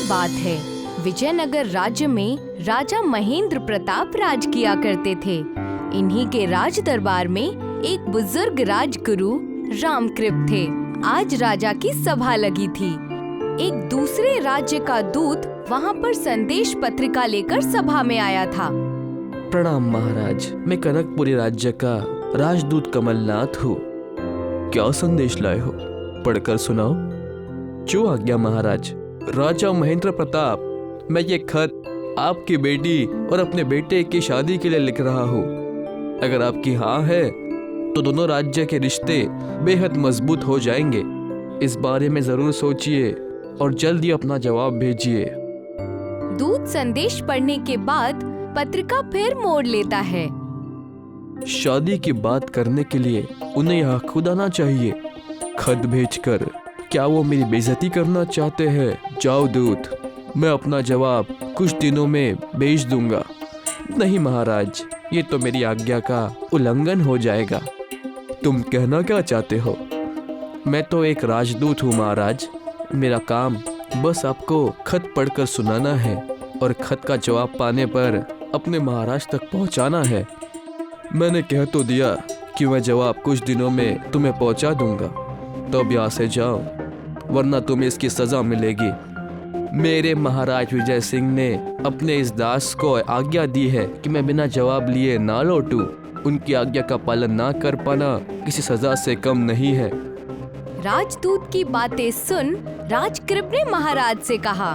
बात है। विजयनगर राज्य में राजा महेंद्र प्रताप राज किया करते थे। इन्हीं के राज दरबार में एक बुजुर्ग राजगुरु रामकृप थे। आज राजा की सभा लगी थी। एक दूसरे राज्य का दूत वहाँ पर संदेश पत्रिका लेकर सभा में आया था। प्रणाम महाराज, मैं कनकपुरी राज्य का राजदूत कमलनाथ हूँ। क्या संदेश लाए हो? पढ़कर सुनाओ। जो आज्ञा महाराज। राजा महेंद्र प्रताप, मैं ये खत आपकी बेटी और अपने बेटे की शादी के लिए लिख रहा हूँ। अगर आपकी हाँ है तो दोनों राज्य के रिश्ते बेहद मजबूत हो जाएंगे। इस बारे में जरूर सोचिए और जल्दी अपना जवाब भेजिए। दूत संदेश पढ़ने के बाद पत्रिका फिर मोड़ लेता है। शादी की बात करने के लिए उन्हें यहाँ खुद आना चाहिए। खत भेजकर क्या वो मेरी बेइज्जती करना चाहते हैं? जाओ दूत, मैं अपना जवाब कुछ दिनों में भेज दूंगा। नहीं महाराज, ये तो मेरी आज्ञा का उल्लंघन हो जाएगा। तुम कहना क्या चाहते हो? मैं तो एक राजदूत हूँ महाराज। मेरा काम बस आपको खत पढ़कर सुनाना है और खत का जवाब पाने पर अपने महाराज तक पहुँचाना है। मैंने कह तो दिया कि मैं जवाब कुछ दिनों में तुम्हें पहुँचा दूंगा। तो अब यहाँ से जाओ, वरना तुम्हें इसकी सजा मिलेगी। मेरे महाराज विजय सिंह ने अपने इस दास को आज्ञा दी है कि मैं बिना जवाब लिए ना लौटूं। उनकी आज्ञा का पालन ना कर पाना किसी सजा से कम नहीं है। राजदूत की बातें सुन राजकृप ने महाराज से कहा,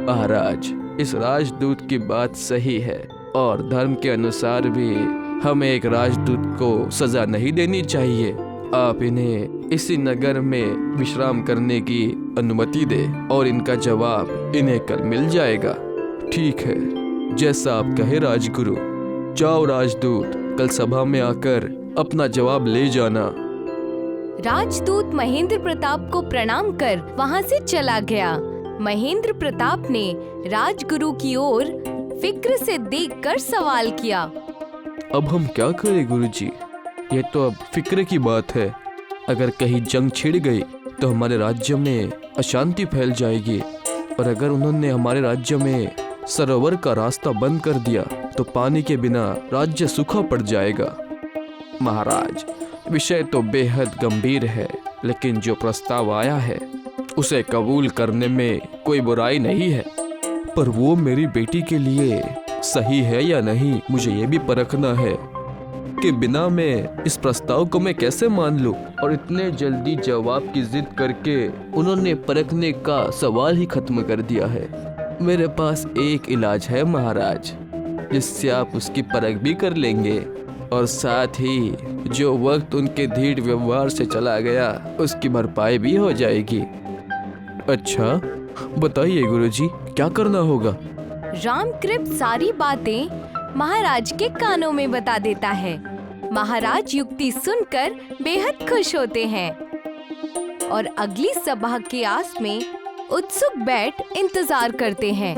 महाराज, इस राजदूत की बात सही है और धर्म के अनुसार भी हमें एक राजदूत को सजा नहीं देनी चाहिए। आप इन्हें इसी नगर में विश्राम करने की अनुमति दे और इनका जवाब इन्हें कल मिल जाएगा। ठीक है, जैसा आप कहे राजगुरु। जाओ राजदूत, कल सभा में आकर अपना जवाब ले जाना। राजदूत महेंद्र प्रताप को प्रणाम कर वहाँ से चला गया। महेंद्र प्रताप ने राजगुरु की ओर फिक्र से देखकर सवाल किया, अब हम क्या करें गुरुजी? ये तो अब फिक्र की बात है। अगर कहीं जंग छिड़ गई तो हमारे राज्य में अशांति फैल जाएगी, और अगर उन्होंने हमारे राज्य में सरोवर का रास्ता बंद कर दिया तो पानी के बिना राज्य सूखा पड़ जाएगा। महाराज, विषय तो बेहद गंभीर है, लेकिन जो प्रस्ताव आया है उसे कबूल करने में कोई बुराई नहीं है। पर वो मेरी बेटी के लिए सही है या नहीं, मुझे ये भी परखना है कि बिना में इस प्रस्ताव को मैं कैसे मान लूं। और इतने जल्दी जवाब की जिद करके उन्होंने परखने का सवाल ही खत्म कर दिया है। मेरे पास एक इलाज है महाराज, जिससे आप उसकी परख भी कर लेंगे और साथ ही जो वक्त उनके धीर व्यवहार से चला गया उसकी भरपाई भी हो जाएगी। अच्छा, बताइए गुरुजी, क्या करना होगा? रामकृप सारी बातें महाराज के कानों में बता देता है। महाराज युक्ति सुनकर बेहद खुश होते हैं और अगली सभा के आस में उत्सुक बैठ इंतजार करते हैं।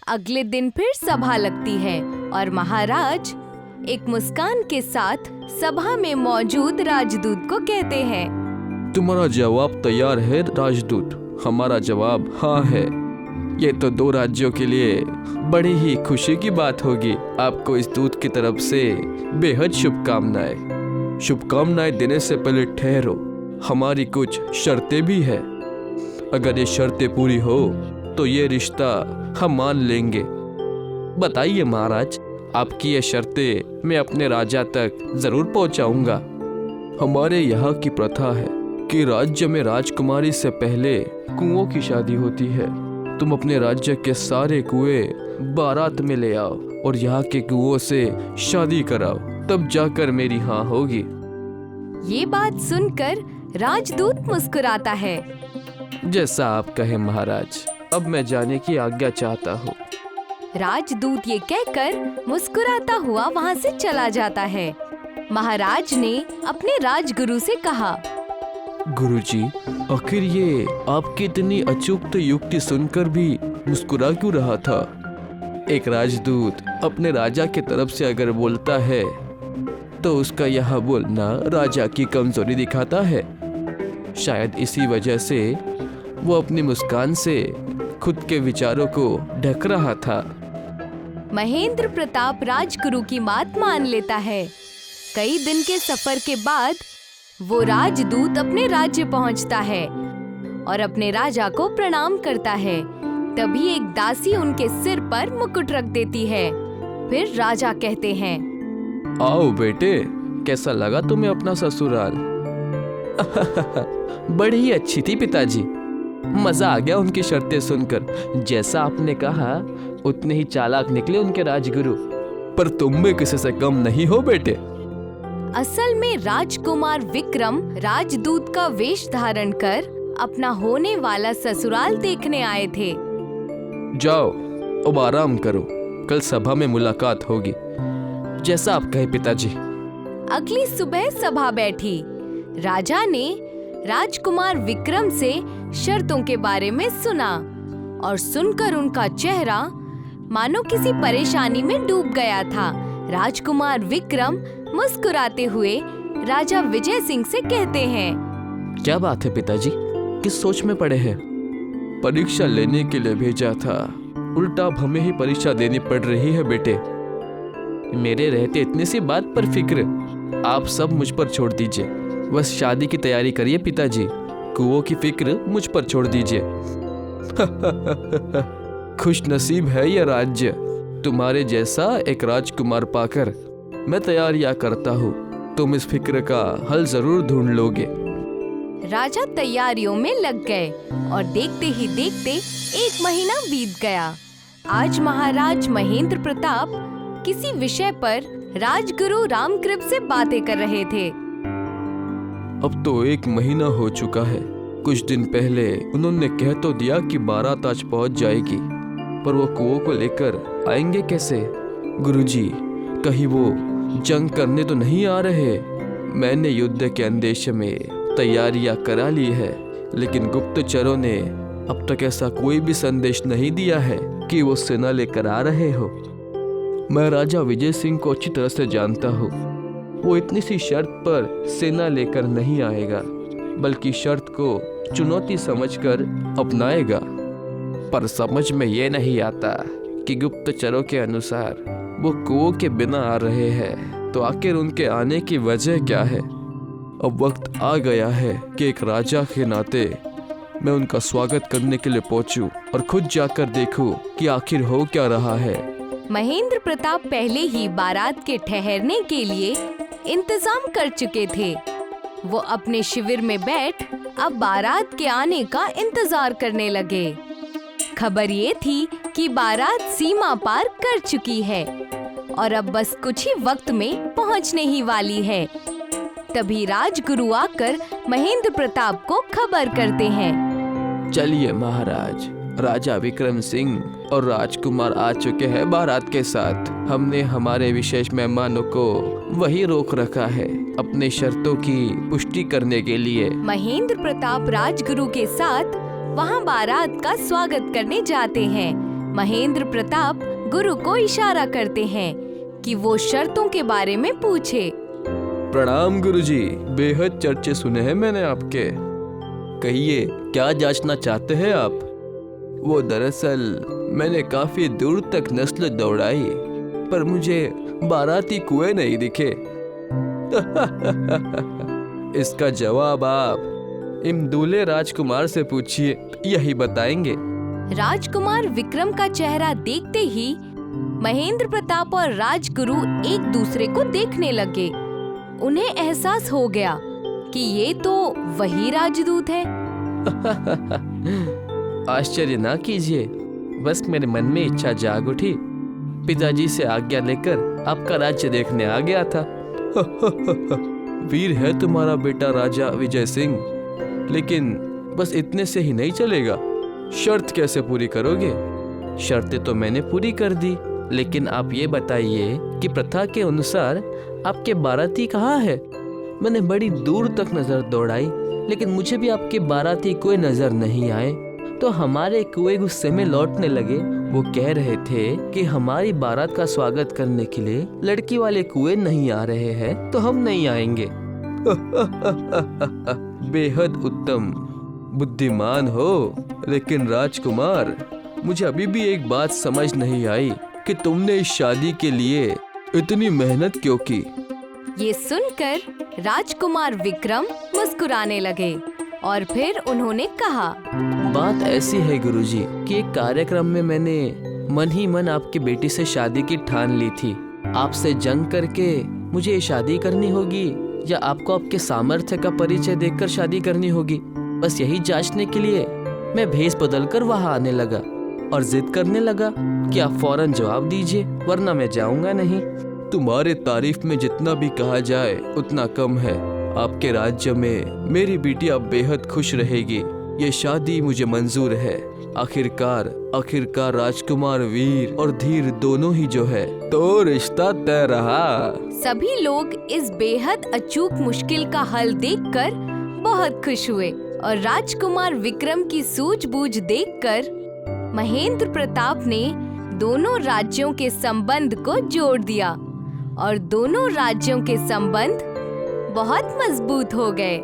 अगले दिन फिर सभा लगती है और महाराज एक मुस्कान के साथ सभा में मौजूद राजदूत को कहते हैं, तुम्हारा जवाब तैयार है राजदूत। हमारा जवाब हाँ है। ये तो दो राज्यों के लिए बड़ी ही खुशी की बात होगी। आपको इस दूत की तरफ से बेहद शुभकामनाएं। शुभकामनाएं देने से पहले ठहरो, हमारी कुछ शर्तें भी है। अगर ये शर्तें पूरी हो तो ये रिश्ता हम मान लेंगे। बताइए महाराज, आपकी ये शर्तें मैं अपने राजा तक जरूर पहुंचाऊंगा। हमारे यहाँ की प्रथा है कि राज्य में राजकुमारी से पहले कुओं की शादी होती है। तुम अपने राज्य के सारे कुएं बारात में ले आओ और यहाँ के कुओं से शादी कराओ, तब जाकर मेरी हाँ होगी। ये बात सुनकर राजदूत मुस्कुराता है। जैसा आप कहें महाराज, अब मैं जाने की आज्ञा चाहता हूँ। राजदूत ये कहकर मुस्कुराता हुआ वहाँ से चला जाता है। महाराज ने अपने राजगुरु से कहा, गुरुजी, आखिर ये आपकी इतनी अचूक युक्ति सुनकर भी मुस्कुरा क्यों रहा था? एक राजदूत अपने राजा की तरफ से अगर बोलता है तो उसका यह बोलना राजा की कमजोरी दिखाता है। शायद इसी वजह से वो अपनी मुस्कान से खुद के विचारों को ढक रहा था। महेंद्र प्रताप राजगुरु की बात मान लेता है। कई दिन के सफर के बाद वो राजदूत अपने राज्य पहुंचता है और अपने राजा को प्रणाम करता है। तभी एक दासी उनके सिर पर मुकुट रख देती है। फिर राजा कहते हैं, आओ बेटे, कैसा लगा तुम्हें अपना ससुराल? बड़ी ही अच्छी थी पिताजी, मजा आ गया उनकी शर्तें सुनकर। जैसा आपने कहा उतने ही चालाक निकले उनके राजगुरु। पर तुम भी किसी से कम नहीं हो बेटे। असल में राजकुमार विक्रम राजदूत का वेश धारण कर अपना होने वाला ससुराल देखने आए थे। जाओ अब आराम करो, कल सभा में मुलाकात होगी। जैसा आप कहे पिताजी। अगली सुबह सभा बैठी। राजा ने राजकुमार विक्रम से शर्तों के बारे में सुना और सुनकर उनका चेहरा मानो किसी परेशानी में डूब गया था। राजकुमार विक्रम मुस्कुराते हुए राजा विजय सिंह से कहते हैं, क्या बात है पिताजी, किस सोच में पड़े हैं? परीक्षा लेने के लिए भेजा था, उल्टा अब हमें ही परीक्षा देनी पड़ रही है बेटे। मेरे रहते इतनी सी बात पर फिक्र, आप सब मुझ पर छोड़ दीजिए। बस शादी की तैयारी करिए पिताजी, कुओं की फिक्र मुझ पर छोड़ दीजिए। खुश नसीब है यह राज्य, तुम्हारे जैसा एक राजकुमार पाकर। मैं तैयारियां करता हूँ, तुम इस फिक्र का हल जरूर ढूंढ लोगे। राजा तैयारियों में लग गए और देखते ही देखते 1 महीना बीत गया। आज महाराज महेंद्र प्रताप किसी विषय पर राजगुरु रामकृप से बातें कर रहे थे। अब तो 1 महीना हो चुका है। कुछ दिन पहले उन्होंने कह तो दिया कि बारात आज पहुंच जाएगी, पर वो कुओं को लेकर आएंगे कैसे? गुरुजी, कहीं वो जंग करने तो नहीं आ रहे? मैंने युद्ध के अंदेशे में तैयारियां करा ली है, लेकिन गुप्तचरों ने अब तक ऐसा कोई भी संदेश नहीं दिया है कि वो सेना लेकर आ रहे हो। मैं राजा विजय सिंह को अच्छी तरह से जानता हूँ। वो इतनी सी शर्त पर सेना लेकर नहीं आएगा, बल्कि शर्त को चुनौती समझकर अपनाएगा। पर समझ में ये नहीं आता कि गुप्तचरों के अनुसार वो कुओं के बिना आ रहे हैं, तो आखिर उनके आने की वजह क्या है? अब वक्त आ गया है कि एक राजा के नाते मैं उनका स्वागत करने के लिए पहुंचूं और खुद जाकर देखूं कि आखिर हो क्या रहा है। महेंद्र प्रताप पहले ही बारात के ठहरने के लिए इंतजाम कर चुके थे। वो अपने शिविर में बैठ अब बारात के आने का इंतजार करने लगे। खबर ये थी कि बारात सीमा पार कर चुकी है और अब बस कुछ ही वक्त में पहुंचने ही वाली है। तभी राजगुरु आकर महेंद्र प्रताप को खबर करते हैं। चलिए महाराज, राजा विक्रम सिंह और राजकुमार आ चुके हैं बारात के साथ। हमने हमारे विशेष मेहमानों को वही रोक रखा है अपने शर्तों की पुष्टि करने के लिए। महेंद्र प्रताप राजगुरु के साथ वहां बारात का स्वागत करने जाते हैं। महेंद्र प्रताप गुरु को इशारा करते हैं कि वो शर्तों के बारे में पूछे। प्रणाम गुरुजी, बेहद चर्चे सुने हैं मैंने आपके। कहिए, क्या जांचना चाहते हैं आप? वो दरअसल मैंने काफी दूर तक नस्ल दौड़ाई, पर मुझे बाराती कुएं नहीं दिखे। इसका जवाब आप इन दूल्हे राजकुमार से पूछिए, यही बताएंगे। राजकुमार विक्रम का चेहरा देखते ही महेंद्र प्रताप और राजगुरु एक दूसरे को देखने लगे। उन्हें एहसास हो गया कि ये तो वही राजदूत है। आश्चर्य ना कीजिए, बस मेरे मन में इच्छा जाग उठी। पिताजी से आज्ञा लेकर आपका राज्य देखने आ गया था। वीर है तुम्हारा बेटा राजा विजय सिंह, लेकिन बस इतने से ही नहीं चलेगा। शर्त कैसे पूरी करोगे? शर्तें तो मैंने पूरी कर दी, लेकिन आप ये बताइए कि प्रथा के अनुसार आपके बाराती कहाँ है? मैंने बड़ी दूर तक नजर दौड़ाई, लेकिन मुझे भी आपके बाराती कोई नजर नहीं आए। तो हमारे कुएं गुस्से में लौटने लगे। वो कह रहे थे कि हमारी बारात का स्वागत करने के लिए लड़की वाले कुएं नहीं आ रहे हैं, तो हम नहीं आएंगे। बेहद उत्तम, बुद्धिमान हो। लेकिन राजकुमार, मुझे अभी भी एक बात समझ नहीं आई कि तुमने इस शादी के लिए इतनी मेहनत क्यों की। ये सुनकर राजकुमार विक्रम मुस्कुराने लगे और फिर उन्होंने कहा, बात ऐसी है गुरुजी कि एक कार्यक्रम में मैंने मन ही मन आपकी बेटी से शादी की ठान ली थी। आपसे जंग करके मुझे ये शादी करनी होगी या आपको आपके सामर्थ्य का परिचय देकर शादी करनी होगी। बस यही जांचने के लिए मैं भेष बदलकर वहां आने लगा और जिद करने लगा कि आप फौरन जवाब दीजिए, वरना मैं जाऊंगा नहीं। तुम्हारे तारीफ में जितना भी कहा जाए उतना कम है। आपके राज्य में मेरी बिटिया बेहद खुश रहेगी। ये शादी मुझे मंजूर है। आखिरकार राजकुमार वीर और धीर दोनों ही जो है, तो रिश्ता तय रहा। सभी लोग इस बेहद अचूक मुश्किल का हल देखकर बहुत खुश हुए और राजकुमार विक्रम की सूझबूझ देखकर महेंद्र प्रताप ने दोनों राज्यों के संबंध को जोड़ दिया और दोनों राज्यों के संबंध बहुत मजबूत हो गए।